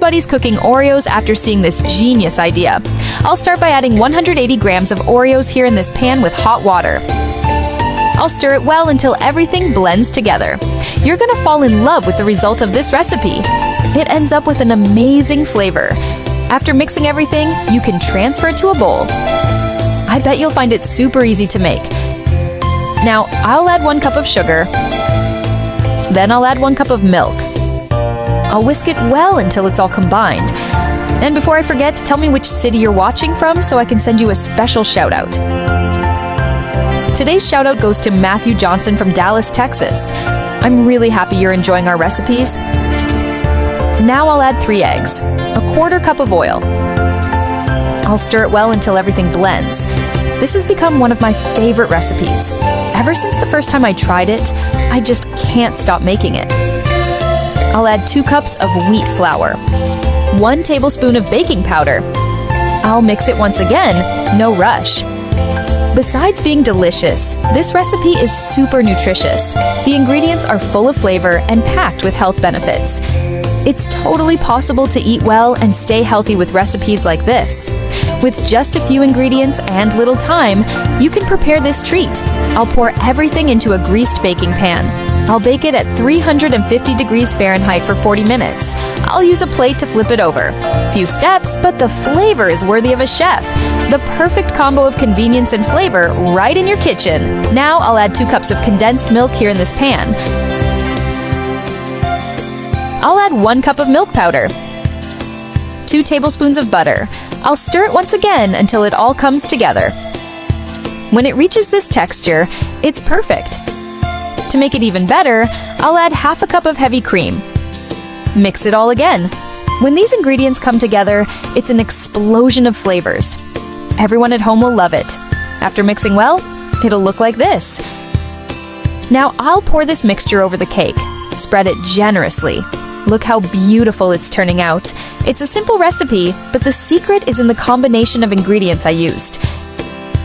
everybody's cooking Oreos after seeing this genius idea. I'll start by adding 180 grams of Oreos here in this pan with hot water. I'll stir it well until everything blends together. You're gonna fall in love with the result of this recipe. It ends up with an amazing flavor. After mixing everything, you can transfer it to a bowl. I bet you'll find it super easy to make. Now, I'll add 1 cup of sugar. Then I'll add 1 cup of milk. I'll whisk it well until it's all combined. And before I forget, tell me which city you're watching from so I can send you a special shout out. Today's shout out goes to Matthew Johnson from Dallas, Texas. I'm really happy you're enjoying our recipes. Now I'll add 3 eggs, 1/4 cup of oil. I'll stir it well until everything blends. This has become one of my favorite recipes. Ever since the first time I tried it, I just can't stop making it. I'll add 2 cups of wheat flour, 1 tablespoon of baking powder. I'll mix it once again, no rush. Besides being delicious, this recipe is super nutritious. The ingredients are full of flavor and packed with health benefits. It's totally possible to eat well and stay healthy with recipes like this. With just a few ingredients and little time, you can prepare this treat. I'll pour everything into a greased baking pan. I'll bake it at 350 degrees Fahrenheit for 40 minutes. I'll use a plate to flip it over. Few steps, but the flavor is worthy of a chef. The perfect combo of convenience and flavor right in your kitchen. Now I'll add 2 cups of condensed milk here in this pan. I'll add 1 cup of milk powder, 2 tablespoons of butter. I'll stir it once again until it all comes together. When it reaches this texture, it's perfect. To make it even better, I'll add 1/2 cup of heavy cream. Mix it all again. When these ingredients come together, it's an explosion of flavors. Everyone at home will love it. After mixing well, it'll look like this. Now I'll pour this mixture over the cake. Spread it generously. Look how beautiful it's turning out. It's a simple recipe, but the secret is in the combination of ingredients I used.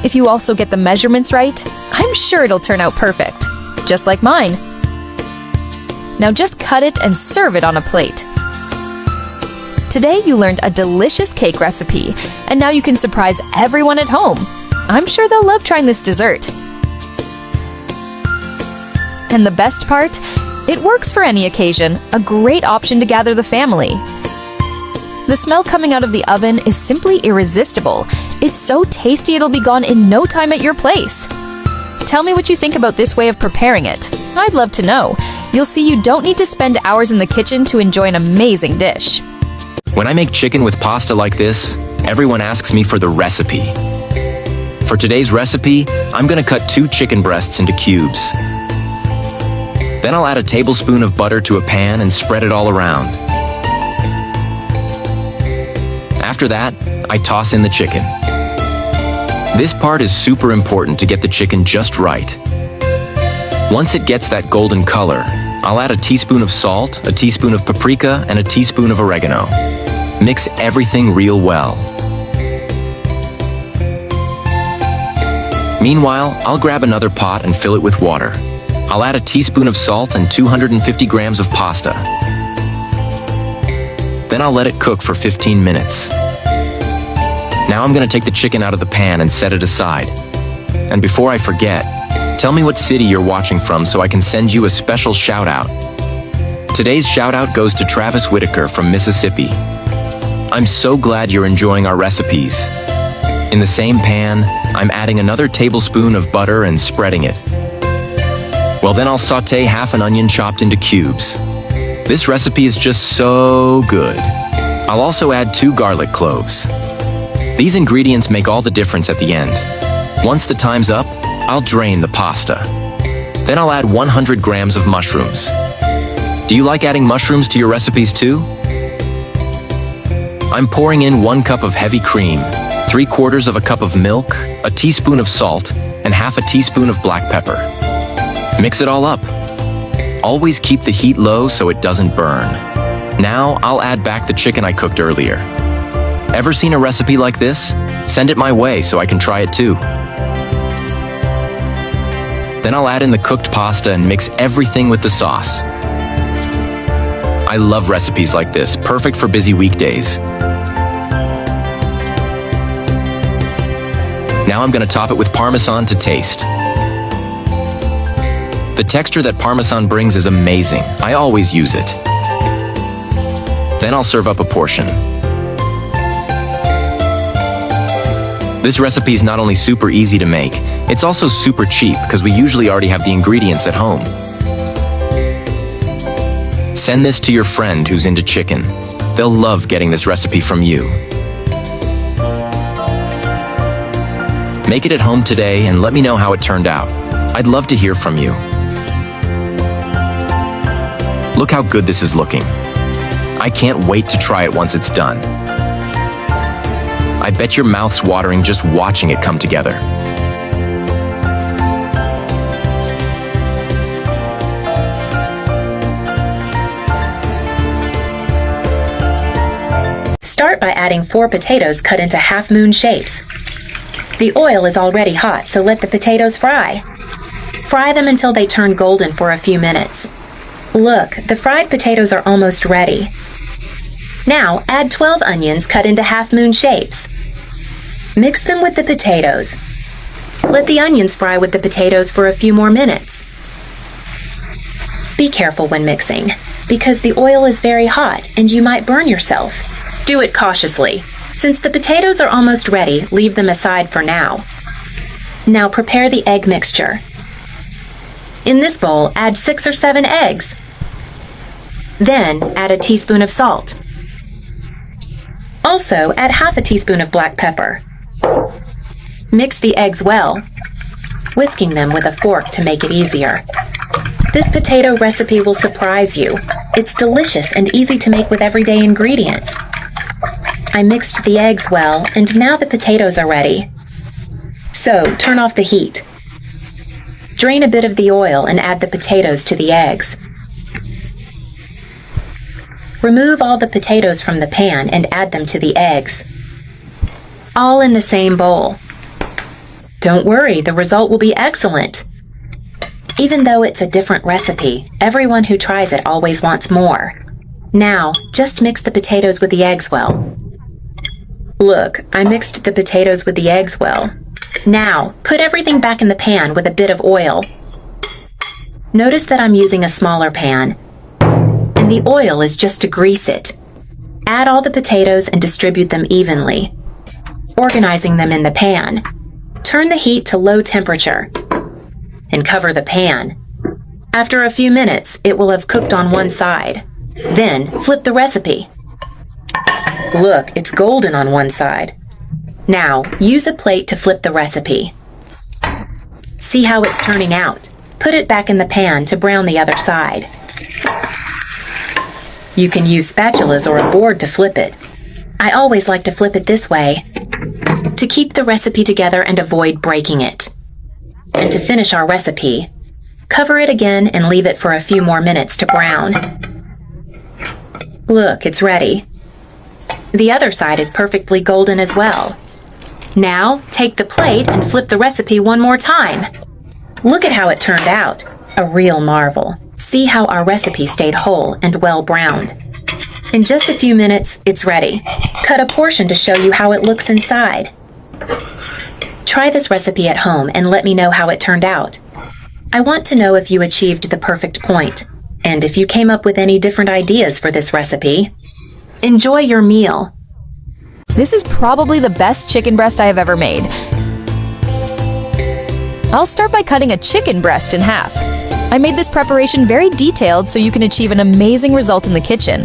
If you also get the measurements right, I'm sure it'll turn out perfect. Just like mine. Now just cut it and serve it on a plate. Today you learned a delicious cake recipe, and now you can surprise everyone at home. I'm sure they'll love trying this dessert. And the best part? It works for any occasion, a great option to gather the family. The smell coming out of the oven is simply irresistible. It's so tasty it'll be gone in no time at your place. Tell me what you think about this way of preparing it. I'd love to know. You'll see you don't need to spend hours in the kitchen to enjoy an amazing dish. When I make chicken with pasta like this, everyone asks me for the recipe. For today's recipe, I'm gonna cut 2 chicken breasts into cubes. Then I'll add a tablespoon of butter to a pan and spread it all around. After that, I toss in the chicken. This part is super important to get the chicken just right. Once it gets that golden color, I'll add a teaspoon of salt, a teaspoon of paprika, and a teaspoon of oregano. Mix everything real well. Meanwhile, I'll grab another pot and fill it with water. I'll add a teaspoon of salt and 250 grams of pasta. Then I'll let it cook for 15 minutes. Now I'm gonna take the chicken out of the pan and set it aside. And before I forget, tell me what city you're watching from so I can send you a special shout out. Today's shout out goes to Travis Whitaker from Mississippi. I'm so glad you're enjoying our recipes. In the same pan, I'm adding another tablespoon of butter and spreading it. Well, then I'll saute 1/2 an onion chopped into cubes. This recipe is just so good. I'll also add 2 garlic cloves. These ingredients make all the difference at the end. Once the time's up, I'll drain the pasta. Then I'll add 100 grams of mushrooms. Do you like adding mushrooms to your recipes too? I'm pouring in 1 cup of heavy cream, 3/4 of a cup of milk, a teaspoon of salt, and 1/2 a teaspoon of black pepper. Mix it all up. Always keep the heat low so it doesn't burn. Now I'll add back the chicken I cooked earlier. Ever seen a recipe like this? Send it my way so I can try it too. Then I'll add in the cooked pasta and mix everything with the sauce. I love recipes like this, perfect for busy weekdays. Now I'm going to top it with Parmesan to taste. The texture that Parmesan brings is amazing. I always use it. Then I'll serve up a portion. This recipe is not only super easy to make, it's also super cheap because we usually already have the ingredients at home. Send this to your friend who's into chicken. They'll love getting this recipe from you. Make it at home today and let me know how it turned out. I'd love to hear from you. Look how good this is looking. I can't wait to try it once it's done. I bet your mouth's watering just watching it come together. Start by adding 4 potatoes cut into half-moon shapes. The oil is already hot, so let the potatoes fry. Fry them until they turn golden for a few minutes. Look, the fried potatoes are almost ready. Now, add 12 onions cut into half-moon shapes. Mix them with the potatoes. Let the onions fry with the potatoes for a few more minutes. Be careful when mixing, because the oil is very hot and you might burn yourself. Do it cautiously. Since the potatoes are almost ready, leave them aside for now. Now prepare the egg mixture. In this bowl, add 6 or 7 eggs. Then add a teaspoon of salt. Also, add half a teaspoon of black pepper. Mix the eggs well, whisking them with a fork to make it easier. This potato recipe will surprise you. It's delicious and easy to make with everyday ingredients. I mixed the eggs well, and now the potatoes are ready. So, turn off the heat. Drain a bit of the oil and add the potatoes to the eggs. Remove all the potatoes from the pan and add them to the eggs. All in the same bowl. Don't worry, the result will be excellent. Even though it's a different recipe, everyone who tries it always wants more. Now, just mix the potatoes with the eggs well. Look, I mixed the potatoes with the eggs well. Now, put everything back in the pan with a bit of oil. Notice that I'm using a smaller pan, and the oil is just to grease it. Add all the potatoes and distribute them evenly, organizing them in the pan. Turn the heat to low temperature and cover the pan. After a few minutes, it will have cooked on one side. Then, flip the recipe. Look, it's golden on one side. Now, use a plate to flip the recipe. See how it's turning out. Put it back in the pan to brown the other side. You can use spatulas or a board to flip it. I always like to flip it this way to keep the recipe together and avoid breaking it. And to finish our recipe, cover it again and leave it for a few more minutes to brown. Look, it's ready. The other side is perfectly golden as well. Now, take the plate and flip the recipe one more time. Look at how it turned out. A real marvel. See how our recipe stayed whole and well browned. In just a few minutes, it's ready. Cut a portion to show you how it looks inside. Try this recipe at home and let me know how it turned out. I want to know if you achieved the perfect point, and if you came up with any different ideas for this recipe. Enjoy your meal. This is probably the best chicken breast I have ever made. I'll start by cutting a chicken breast in half. I made this preparation very detailed so you can achieve an amazing result in the kitchen.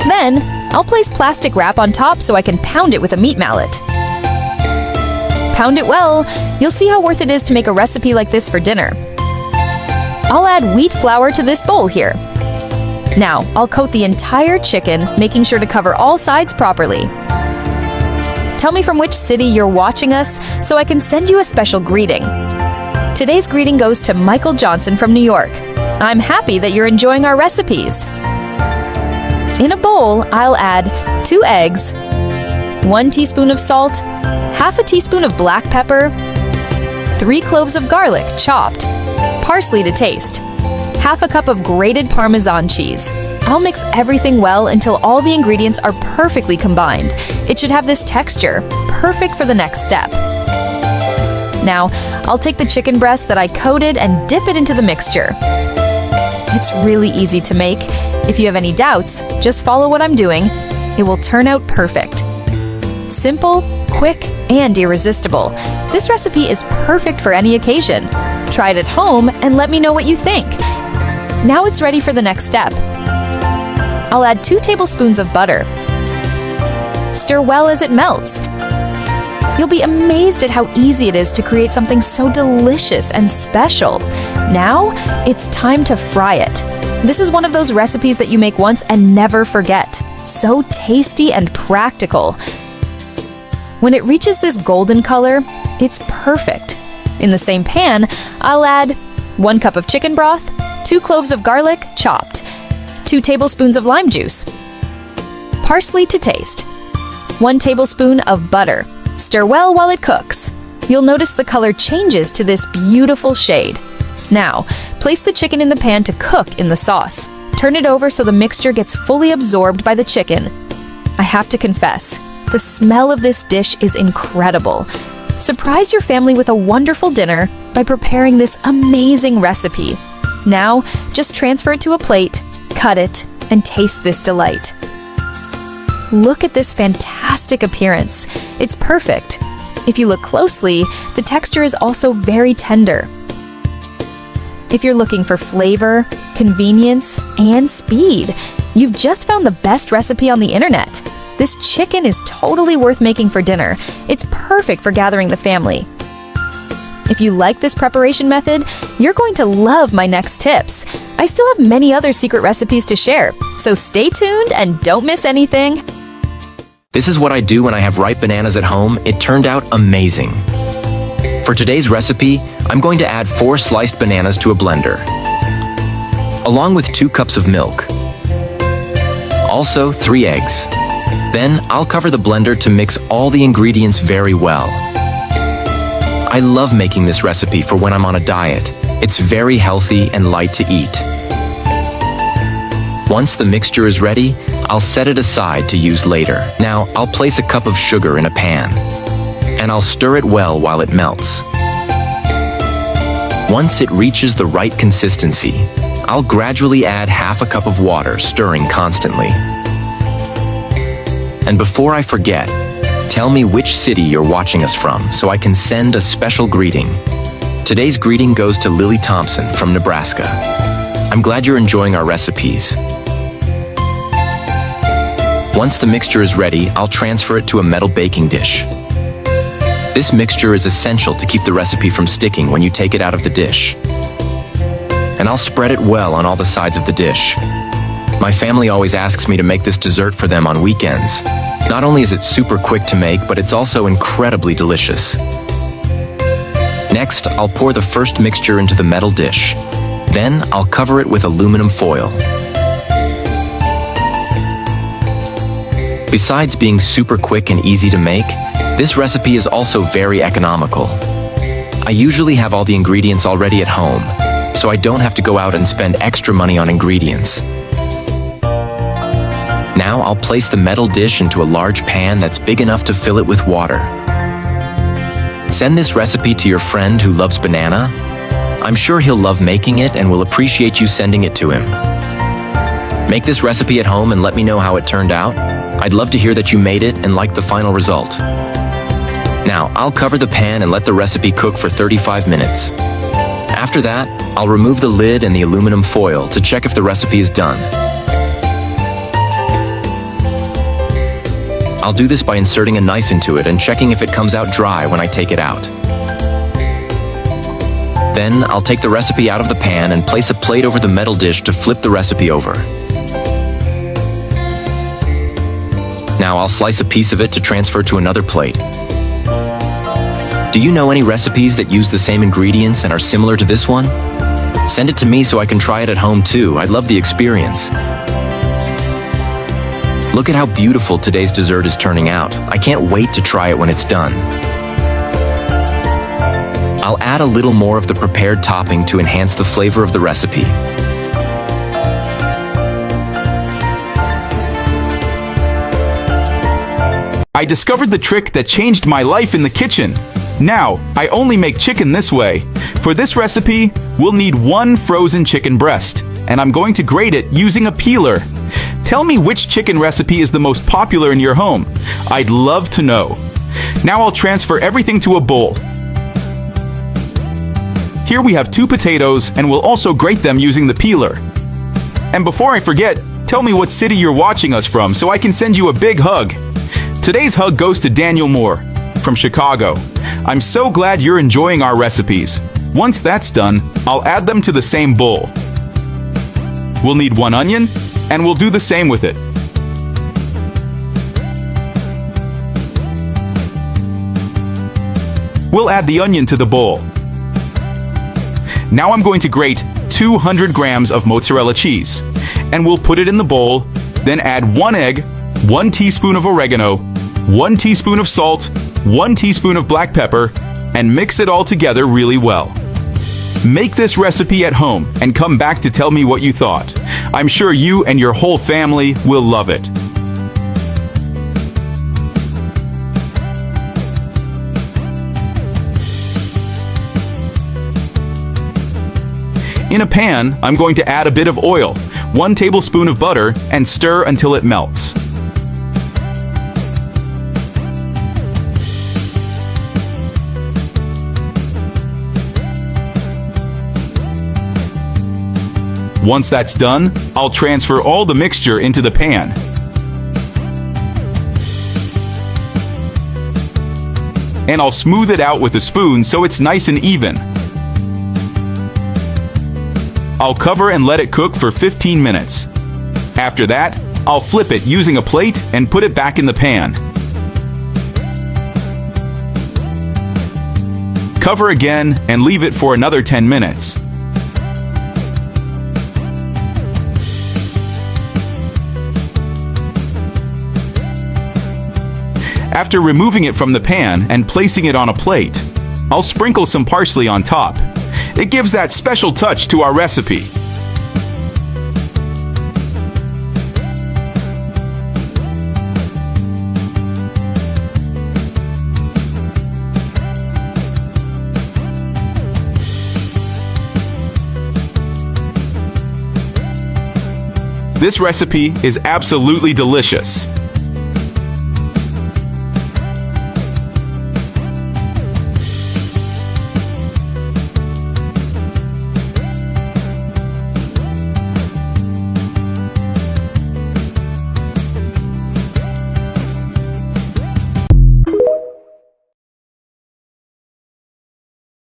Then, I'll place plastic wrap on top so I can pound it with a meat mallet. Pound it well, you'll see how worth it is to make a recipe like this for dinner. I'll add wheat flour to this bowl here. Now, I'll coat the entire chicken, making sure to cover all sides properly. Tell me from which city you're watching us so I can send you a special greeting. Today's greeting goes to Michael Johnson from New York. I'm happy that you're enjoying our recipes. In a bowl, I'll add 2 eggs, 1 teaspoon of salt, half a teaspoon of black pepper, 3 cloves of garlic chopped, parsley to taste, half a cup of grated Parmesan cheese. I'll mix everything well until all the ingredients are perfectly combined. It should have this texture, perfect for the next step. Now, I'll take the chicken breast that I coated and dip it into the mixture. It's really easy to make. If you have any doubts, just follow what I'm doing. It will turn out perfect. Simple, quick, and irresistible. This recipe is perfect for any occasion. Try it at home and let me know what you think. Now it's ready for the next step. I'll add 2 tablespoons of butter. Stir well as it melts. You'll be amazed at how easy it is to create something so delicious and special. Now, it's time to fry it. This is one of those recipes that you make once and never forget. So tasty and practical. When it reaches this golden color, it's perfect. In the same pan, I'll add 1 cup of chicken broth, 2 cloves of garlic, chopped, 2 tablespoons of lime juice, parsley to taste, 1 tablespoon of butter. Stir well while it cooks. You'll notice the color changes to this beautiful shade. Now, place the chicken in the pan to cook in the sauce. Turn it over so the mixture gets fully absorbed by the chicken. I have to confess, the smell of this dish is incredible. Surprise your family with a wonderful dinner by preparing this amazing recipe. Now, just transfer it to a plate, cut it, and taste this delight. Look at this fantastic appearance. It's perfect. If you look closely, the texture is also very tender. If you're looking for flavor, convenience, and speed, you've just found the best recipe on the internet. This chicken is totally worth making for dinner. It's perfect for gathering the family. If you like this preparation method, you're going to love my next tips. I still have many other secret recipes to share, so stay tuned and don't miss anything. This is what I do when I have ripe bananas at home. It turned out amazing. For today's recipe, I'm going to add 4 sliced bananas to a blender, along with 2 cups of milk. Also 3 eggs. Then I'll cover the blender to mix all the ingredients very well. I love making this recipe for when I'm on a diet. It's very healthy and light to eat. Once the mixture is ready, I'll set it aside to use later. Now, I'll place a cup of sugar in a pan, and I'll stir it well while it melts. Once it reaches the right consistency, I'll gradually add half a cup of water, stirring constantly. And before I forget, tell me which city you're watching us from so I can send a special greeting. Today's greeting goes to Lily Thompson from Nebraska. I'm glad you're enjoying our recipes. Once the mixture is ready, I'll transfer it to a metal baking dish. This mixture is essential to keep the recipe from sticking when you take it out of the dish. And I'll spread it well on all the sides of the dish. My family always asks me to make this dessert for them on weekends. Not only is it super quick to make, but it's also incredibly delicious. Next, I'll pour the first mixture into the metal dish. Then, I'll cover it with aluminum foil. Besides being super quick and easy to make, this recipe is also very economical. I usually have all the ingredients already at home, so I don't have to go out and spend extra money on ingredients. Now I'll place the metal dish into a large pan that's big enough to fill it with water. Send this recipe to your friend who loves banana. I'm sure he'll love making it and will appreciate you sending it to him. Make this recipe at home and let me know how it turned out. I'd love to hear that you made it and liked the final result. Now, I'll cover the pan and let the recipe cook for 35 minutes. After that, I'll remove the lid and the aluminum foil to check if the recipe is done. I'll do this by inserting a knife into it and checking if it comes out dry when I take it out. Then, I'll take the recipe out of the pan and place a plate over the metal dish to flip the recipe over. Now I'll slice a piece of it to transfer to another plate. Do you know any recipes that use the same ingredients and are similar to this one? Send it to me so I can try it at home too. I'd love the experience. Look at how beautiful today's dessert is turning out. I can't wait to try it when it's done. I'll add a little more of the prepared topping to enhance the flavor of the recipe. I discovered the trick that changed my life in the kitchen. Now, I only make chicken this way. For this recipe, we'll need 1 frozen chicken breast, and I'm going to grate it using a peeler. Tell me which chicken recipe is the most popular in your home. I'd love to know. Now I'll transfer everything to a bowl. Here we have 2 potatoes, and we'll also grate them using the peeler. And before I forget, tell me what city you're watching us from so I can send you a big hug. Today's hug goes to Daniel Moore from Chicago. I'm so glad you're enjoying our recipes. Once that's done, I'll add them to the same bowl. We'll need 1 onion, and we'll do the same with it. We'll add the onion to the bowl. Now I'm going to grate 200 grams of mozzarella cheese, and we'll put it in the bowl, then add 1 egg, 1 teaspoon of oregano, 1 teaspoon of salt, 1 teaspoon of black pepper, and mix it all together really well. Make this recipe at home and come back to tell me what you thought. I'm sure you and your whole family will love it. In a pan, I'm going to add a bit of oil, 1 tablespoon of butter, and stir until it melts. Once that's done, I'll transfer all the mixture into the pan. And I'll smooth it out with a spoon so it's nice and even. I'll cover and let it cook for 15 minutes. After that, I'll flip it using a plate and put it back in the pan. Cover again and leave it for another 10 minutes. After removing it from the pan and placing it on a plate, I'll sprinkle some parsley on top. It gives that special touch to our recipe. This recipe is absolutely delicious.